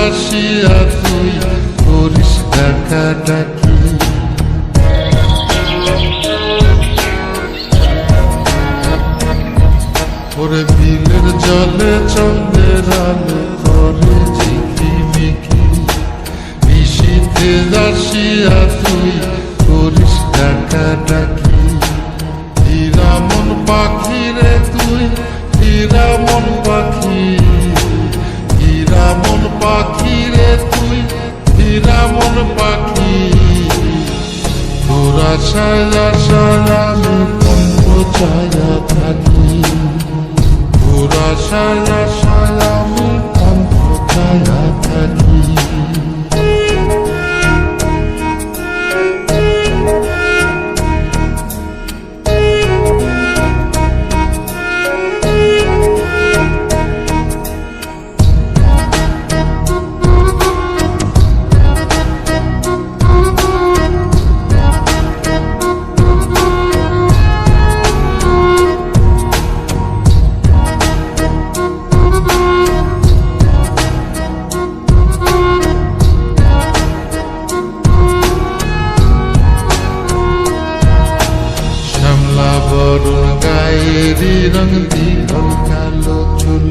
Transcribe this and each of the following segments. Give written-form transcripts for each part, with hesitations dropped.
আসিয়া তুই করিস ডাকাডাকি। ওরে বিলের জলে চন্দ্রের আলো করে ঝিকিমিকি, নিশীথে আসিয়া তুই করিস ডাকাডাকি। হীরা মন পাখি রে তুই, হীরা মন পাখি, হীরা মন পাখি রে তুই, হীরা মন পাখি। তোর আশায় আশায় আমি কণ্ঠ ছায়া থাকি, তোর আশায় আশায় আমি কণ্ঠ ছায়া থাকি। বরুণ গায়েরি রং দীঘল কালো চুল,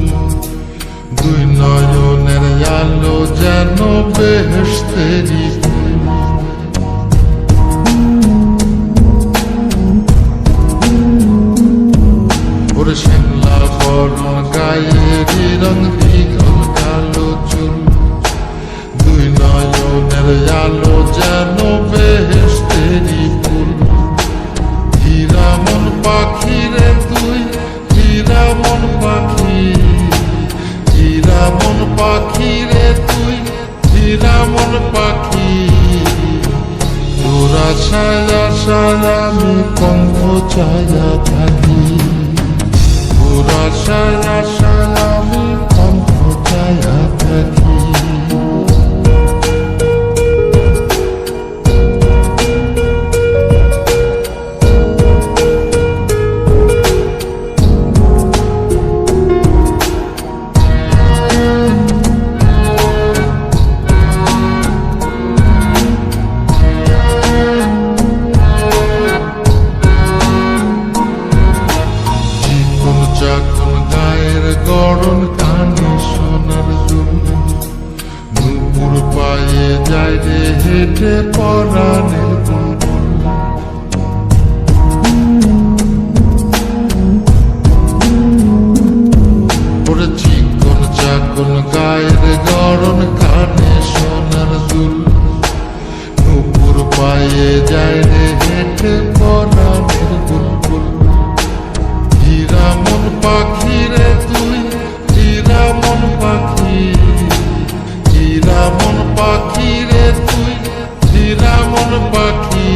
দুই নয়নের আলো যেন বেহেশতেরি ফুল। ওরে শ্যামলা বরুণ গায়েরি রং দীঘল কালো চুল, দুই নয়নের আলো যেন বেহেশতেরি ফুল। হীরা মন পাখি রে তুই, হীরা মন পাখি, হীরা মন পাখি রে তুই, হীরা মন পাখি। তোর আশায় আশায় আমি কণ্ঠ ছায়া থাকি, তোর আশায় আশায় আমি কণ্ঠ ছায়া থাকি। গড়ন কানে সোনার দুল, নুপুর পায়ে যায় রে হেঁটে পরাণের বুলবুল। ওরে চিকন চাকন গায়ের গড়ন কানে সোনার দুল, নুপুর পায়ে যায় রে হেঁটে পরাণের বুলবুল। হীরা মন পাখি রে তুই, হীরা মন পাখি, হীরা মন পাখি রে তুই, হীরা মন পাখি।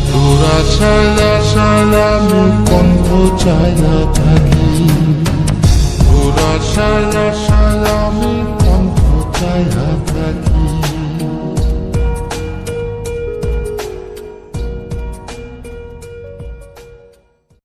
তোর আশায় আশায় আমি কণ্ঠ ছায়া থাকি, তোর আশায় আশায়